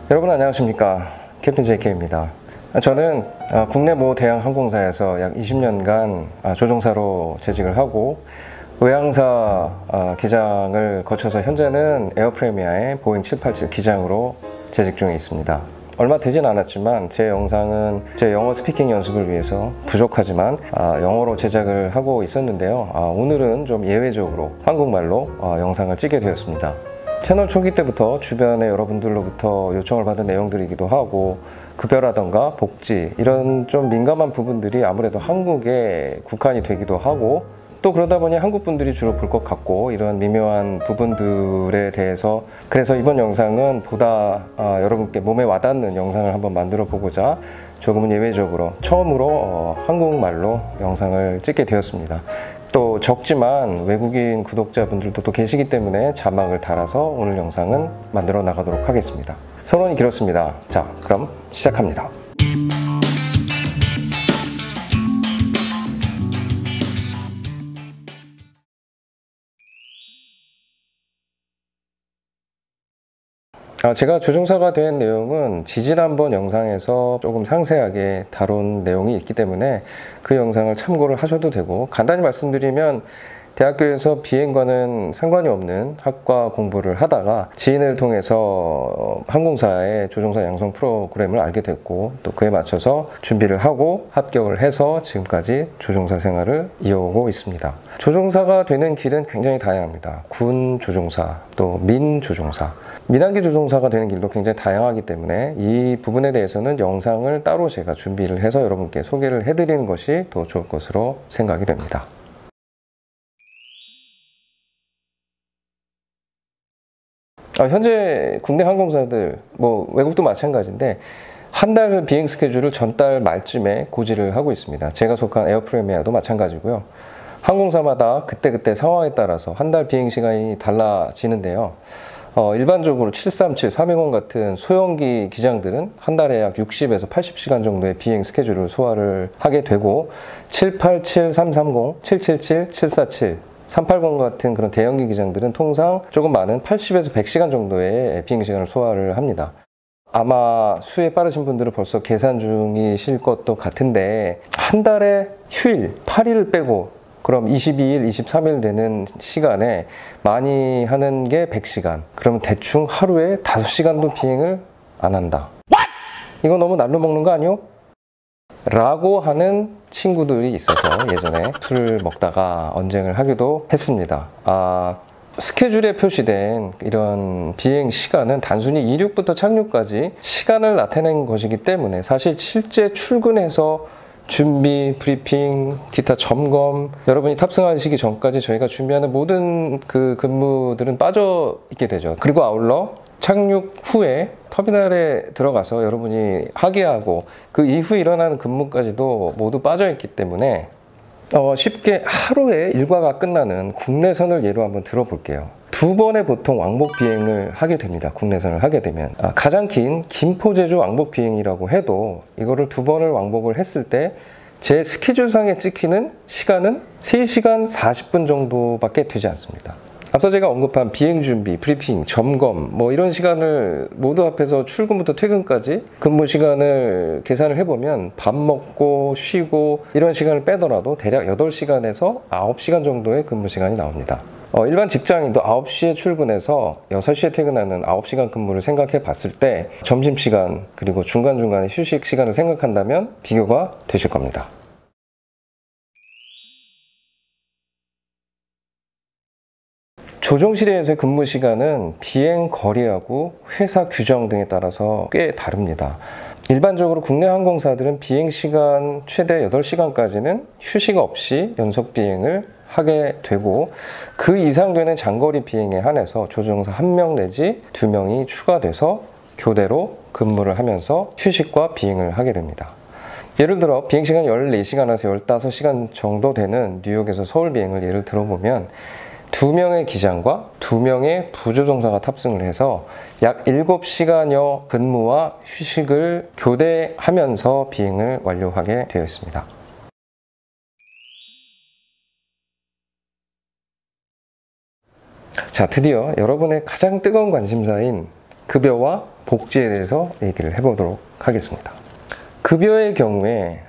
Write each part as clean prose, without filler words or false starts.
여러분 안녕하십니까, 캡틴 JK입니다. 저는 국내 모 대형 항공사에서 약 20년간 조종사로 재직을 하고 외항사 기장을 거쳐서 현재는 에어프레미아의 보잉 787 기장으로 재직 중에 있습니다. 얼마 되진 않았지만 제 영상은 제 영어 스피킹 연습을 위해서 부족하지만 영어로 제작을 하고 있었는데요. 오늘은 좀 예외적으로 한국말로 영상을 찍게 되었습니다. 채널 초기 때부터 주변의 여러분들로부터 요청을 받은 내용들이기도 하고 급여라던가 복지 이런 좀 민감한 부분들이 아무래도 한국에 국한이 되기도 하고 또 그러다 보니 한국 분들이 주로 볼 것 같고 이런 미묘한 부분들에 대해서 그래서 이번 영상은 보다 여러분께 몸에 와닿는 영상을 한번 만들어 보고자 조금은 예외적으로 처음으로 한국말로 영상을 찍게 되었습니다. 또 적지만 외국인 구독자분들도 또 계시기 때문에 자막을 달아서 오늘 영상은 만들어 나가도록 하겠습니다. 서론이 길었습니다. 자, 그럼 시작합니다. 제가 조종사가 된 내용은 지지난번 영상에서 조금 상세하게 다룬 내용이 있기 때문에 그 영상을 참고를 하셔도 되고, 간단히 말씀드리면 대학교에서 비행과는 상관이 없는 학과 공부를 하다가 지인을 통해서 항공사의 조종사 양성 프로그램을 알게 됐고 또 그에 맞춰서 준비를 하고 합격을 해서 지금까지 조종사 생활을 이어오고 있습니다. 조종사가 되는 길은 굉장히 다양합니다. 군 조종사, 또 민 조종사, 민항기 조종사가 되는 길도 굉장히 다양하기 때문에 이 부분에 대해서는 영상을 따로 제가 준비를 해서 여러분께 소개를 해드리는 것이 더 좋을 것으로 생각이 됩니다. 현재 국내 항공사들, 외국도 마찬가지인데 한 달 비행 스케줄을 전달 말쯤에 고지를 하고 있습니다. 제가 속한 에어프레미아도 마찬가지고요. 항공사마다 그때그때 상황에 따라서 한 달 비행 시간이 달라지는데요. 일반적으로 737, 320 같은 소형기 기장들은 한 달에 약 60에서 80시간 정도의 비행 스케줄을 소화를 하게 되고 787, 330, 777, 747, 380 같은 그런 대형기 기장들은 통상 조금 많은 80에서 100시간 정도의 비행 시간을 소화를 합니다. 아마 수에 빠르신 분들은 벌써 계산 중이실 것도 같은데 한 달에 휴일 8일 빼고 그럼 22일, 23일 되는 시간에 많이 하는 게 100시간. 그러면 대충 하루에 5시간도 비행을 안 한다. 이거 너무 날로 먹는 거 아니요? 라고 하는 친구들이 있어서 예전에 술을 먹다가 언쟁을 하기도 했습니다. 스케줄에 표시된 이런 비행 시간은 단순히 이륙부터 착륙까지 시간을 나타낸 것이기 때문에 사실 실제 출근해서 준비, 브리핑, 기타 점검, 여러분이 탑승하시기 전까지 저희가 준비하는 모든 그 근무들은 빠져 있게 되죠. 그리고 아울러 착륙 후에 터미널에 들어가서 여러분이 하기하고 그 이후 일어나는 근무까지도 모두 빠져 있기 때문에 쉽게 하루에 일과가 끝나는 국내선을 예로 한번 들어볼게요. 2번의 보통 왕복 비행을 하게 됩니다. 국내선을 하게 되면 가장 긴 김포 제주 왕복 비행이라고 해도 이거를 2번을 왕복을 했을 때 제 스케줄상에 찍히는 시간은 3시간 40분 정도밖에 되지 않습니다. 앞서 제가 언급한 비행 준비, 브리핑, 점검 이런 시간을 모두 합해서 출근부터 퇴근까지 근무 시간을 계산을 해보면 밥 먹고 쉬고 이런 시간을 빼더라도 대략 8시간에서 9시간 정도의 근무 시간이 나옵니다. 일반 직장인도 9시에 출근해서 6시에 퇴근하는 9시간 근무를 생각해 봤을 때 점심시간 그리고 중간중간에 휴식 시간을 생각한다면 비교가 되실 겁니다. 조종실에서의 근무 시간은 비행 거리하고 회사 규정 등에 따라서 꽤 다릅니다. 일반적으로 국내 항공사들은 비행 시간 최대 8시간까지는 휴식 없이 연속 비행을 하게 되고 그 이상 되는 장거리 비행에 한해서 조종사 1명 내지 2명이 추가돼서 교대로 근무를 하면서 휴식과 비행을 하게 됩니다. 예를 들어 비행시간이 14시간에서 15시간 정도 되는 뉴욕에서 서울 비행을 예를 들어보면 2명의 기장과 2명의 부조종사가 탑승을 해서 약 7시간여 근무와 휴식을 교대하면서 비행을 완료하게 되어 있습니다. 자, 드디어 여러분의 가장 뜨거운 관심사인 급여와 복지에 대해서 얘기를 해보도록 하겠습니다. 급여의 경우에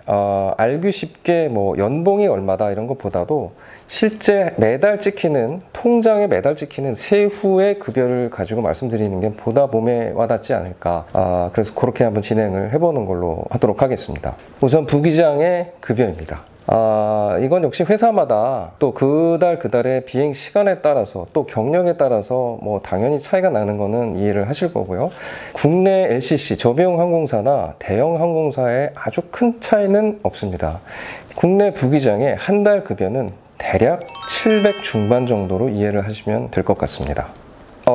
알기 쉽게 뭐 연봉이 얼마다 이런 것보다도 실제 매달 찍히는 통장에 매달 찍히는 세후의 급여를 가지고 말씀드리는 게 보다 몸에 와닿지 않을까. 그래서 그렇게 한번 진행을 해보는 걸로 하도록 하겠습니다. 우선 부기장의 급여입니다. 이건 역시 회사마다 또 그달의 비행 시간에 따라서 또 경력에 따라서 뭐 당연히 차이가 나는 거는 이해를 하실 거고요. 국내 LCC 저비용 항공사나 대형 항공사에 아주 큰 차이는 없습니다. 국내 부기장의 한 달 급여는 대략 700 중반 정도로 이해를 하시면 될 것 같습니다.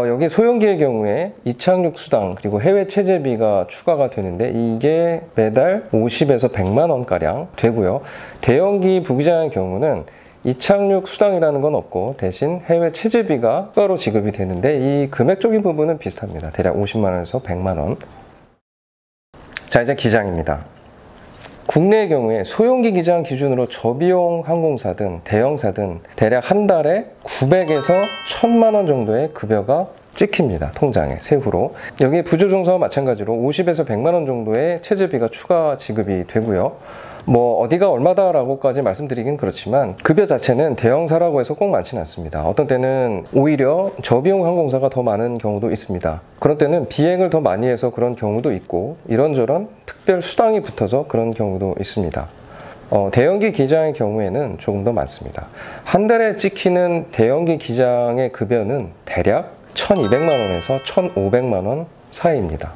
여기 소형기의 경우에 이착륙 수당 그리고 해외 체재비가 추가가 되는데 이게 매달 50에서 100만 원가량 되고요. 대형기 부기장의 경우는 이착륙 수당이라는 건 없고 대신 해외 체재비가 추가로 지급이 되는데 이 금액적인 부분은 비슷합니다. 대략 50만 원에서 100만 원. 자, 이제 기장입니다. 국내의 경우에 소형기 기장 기준으로 저비용 항공사든 대형사든 대략 한 달에 900에서 1000만 원 정도의 급여가 찍힙니다. 통장에 세후로. 여기 부조종사와 마찬가지로 50에서 100만 원 정도의 체재비가 추가 지급이 되고요. 뭐 어디가 얼마다라고까지 말씀드리긴 그렇지만 급여 자체는 대형사라고 해서 꼭 많지는 않습니다. 어떤 때는 오히려 저비용 항공사가 더 많은 경우도 있습니다. 그런 때는 비행을 더 많이 해서 그런 경우도 있고 이런저런 특별 수당이 붙어서 그런 경우도 있습니다. 대형기 기장의 경우에는 조금 더 많습니다. 한 달에 찍히는 대형기 기장의 급여는 대략 1200만 원에서 1500만 원 사이입니다.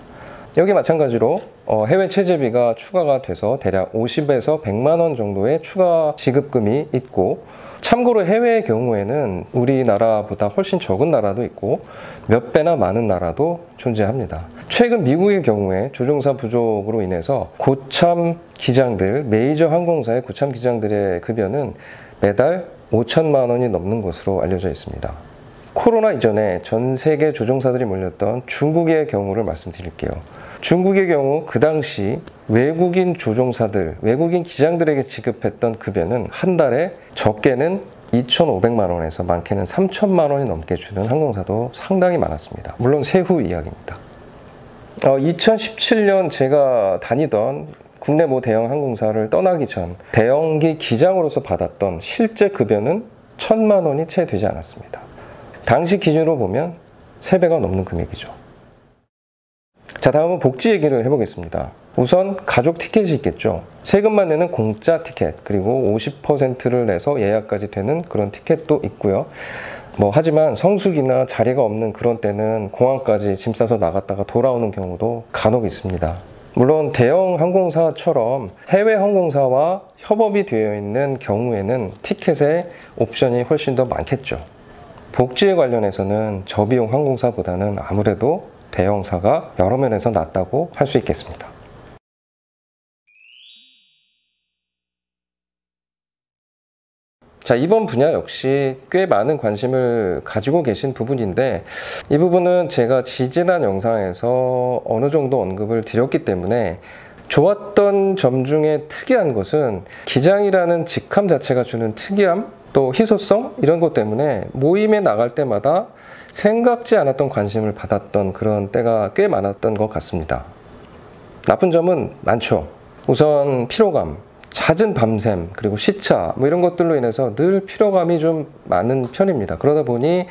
여기 마찬가지로 해외 체재비가 추가가 돼서 대략 50에서 100만 원 정도의 추가 지급금이 있고 참고로 해외의 경우에는 우리나라보다 훨씬 적은 나라도 있고 몇 배나 많은 나라도 존재합니다. 최근 미국의 경우에 조종사 부족으로 인해서 고참 기장들, 메이저 항공사의 고참 기장들의 급여는 매달 5천만 원이 넘는 것으로 알려져 있습니다. 코로나 이전에 전 세계 조종사들이 몰렸던 중국의 경우를 말씀드릴게요. 중국의 경우 그 당시 외국인 조종사들, 외국인 기장들에게 지급했던 급여는 한 달에 적게는 2,500만 원에서 많게는 3,000만 원이 넘게 주는 항공사도 상당히 많았습니다. 물론 세후 이야기입니다. 2017년 제가 다니던 국내 모 대형 항공사를 떠나기 전 대형기 기장으로서 받았던 실제 급여는 1,000만 원이 채 되지 않았습니다. 당시 기준으로 보면 3배가 넘는 금액이죠. 자, 다음은 복지 얘기를 해보겠습니다. 우선 가족 티켓이 있겠죠. 세금만 내는 공짜 티켓, 그리고 50%를 내서 예약까지 되는 그런 티켓도 있고요. 하지만 성수기나 자리가 없는 그런 때는 공항까지 짐 싸서 나갔다가 돌아오는 경우도 간혹 있습니다. 물론 대형 항공사처럼 해외 항공사와 협업이 되어 있는 경우에는 티켓의 옵션이 훨씬 더 많겠죠. 복지에 관련해서는 저비용 항공사보다는 아무래도 대형사가 여러 면에서 낫다고 할 수 있겠습니다. 자, 이번 분야 역시 꽤 많은 관심을 가지고 계신 부분인데 이 부분은 제가 지지난 영상에서 어느 정도 언급을 드렸기 때문에 좋았던 점 중에 특이한 것은 기장이라는 직함 자체가 주는 특이함, 또 희소성 이런 것 때문에 모임에 나갈 때마다 생각지 않았던 관심을 받았던 그런 때가 꽤 많았던 것 같습니다. 나쁜 점은 많죠. 우선 피로감, 잦은 밤샘, 그리고 시차 이런 것들로 인해서 늘 피로감이 좀 많은 편입니다. 그러다 보니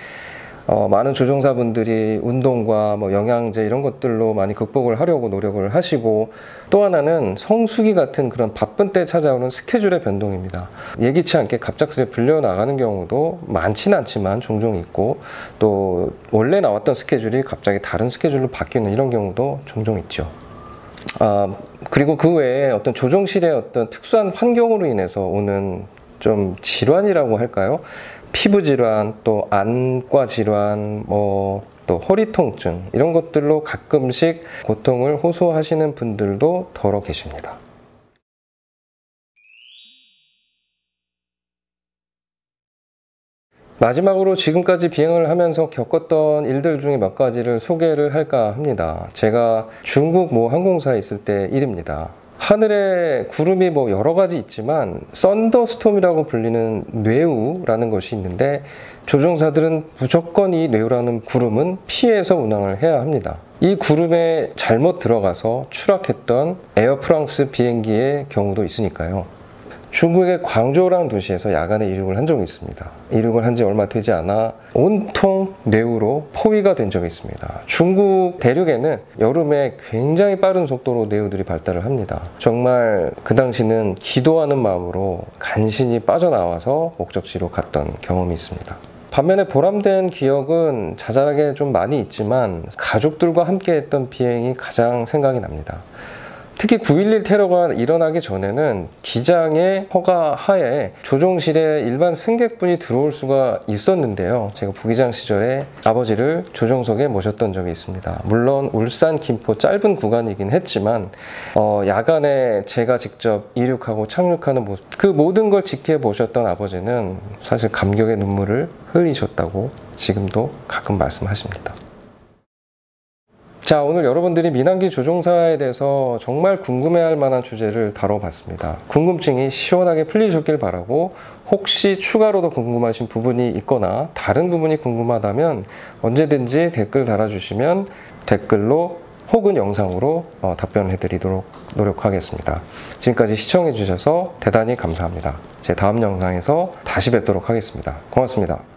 많은 조종사분들이 운동과 영양제 이런 것들로 많이 극복을 하려고 노력을 하시고, 또 하나는 성수기 같은 그런 바쁜 때 찾아오는 스케줄의 변동입니다. 예기치 않게 갑작스레 불려 나가는 경우도 많지는 않지만 종종 있고, 또 원래 나왔던 스케줄이 갑자기 다른 스케줄로 바뀌는 이런 경우도 종종 있죠. 그리고 그 외에 어떤 조종실의 어떤 특수한 환경으로 인해서 오는 좀 질환이라고 할까요? 피부 질환, 또 안과 질환, 또 허리 통증 이런 것들로 가끔씩 고통을 호소하시는 분들도 더러 계십니다. 마지막으로 지금까지 비행을 하면서 겪었던 일들 중에 몇 가지를 소개를 할까 합니다. 제가 중국 모 항공사에 있을 때 일입니다. 하늘에 구름이 뭐 여러 가지 있지만 썬더스톰이라고 불리는 뇌우라는 것이 있는데 조종사들은 무조건 이 뇌우라는 구름은 피해서 운항을 해야 합니다. 이 구름에 잘못 들어가서 추락했던 에어프랑스 비행기의 경우도 있으니까요. 중국의 광저우라는 도시에서 야간에 이륙을 한 적이 있습니다. 이륙을 한 지 얼마 되지 않아 온통 뇌우로 포위가 된 적이 있습니다. 중국 대륙에는 여름에 굉장히 빠른 속도로 뇌우들이 발달을 합니다. 정말 그 당시는 기도하는 마음으로 간신히 빠져나와서 목적지로 갔던 경험이 있습니다. 반면에 보람된 기억은 자잘하게 좀 많이 있지만 가족들과 함께 했던 비행이 가장 생각이 납니다. 특히 9.11 테러가 일어나기 전에는 기장의 허가 하에 조종실에 일반 승객분이 들어올 수가 있었는데요. 제가 부기장 시절에 아버지를 조종석에 모셨던 적이 있습니다. 물론 울산, 김포 짧은 구간이긴 했지만 야간에 제가 직접 이륙하고 착륙하는 모습, 그 모든 걸 지켜보셨던 아버지는 사실 감격의 눈물을 흘리셨다고 지금도 가끔 말씀하십니다. 자, 오늘 여러분들이 민항기 조종사에 대해서 정말 궁금해할 만한 주제를 다뤄봤습니다. 궁금증이 시원하게 풀리셨길 바라고, 혹시 추가로도 궁금하신 부분이 있거나 다른 부분이 궁금하다면 언제든지 댓글 달아주시면 댓글로 혹은 영상으로 답변해 드리도록 노력하겠습니다. 지금까지 시청해 주셔서 대단히 감사합니다. 제 다음 영상에서 다시 뵙도록 하겠습니다. 고맙습니다.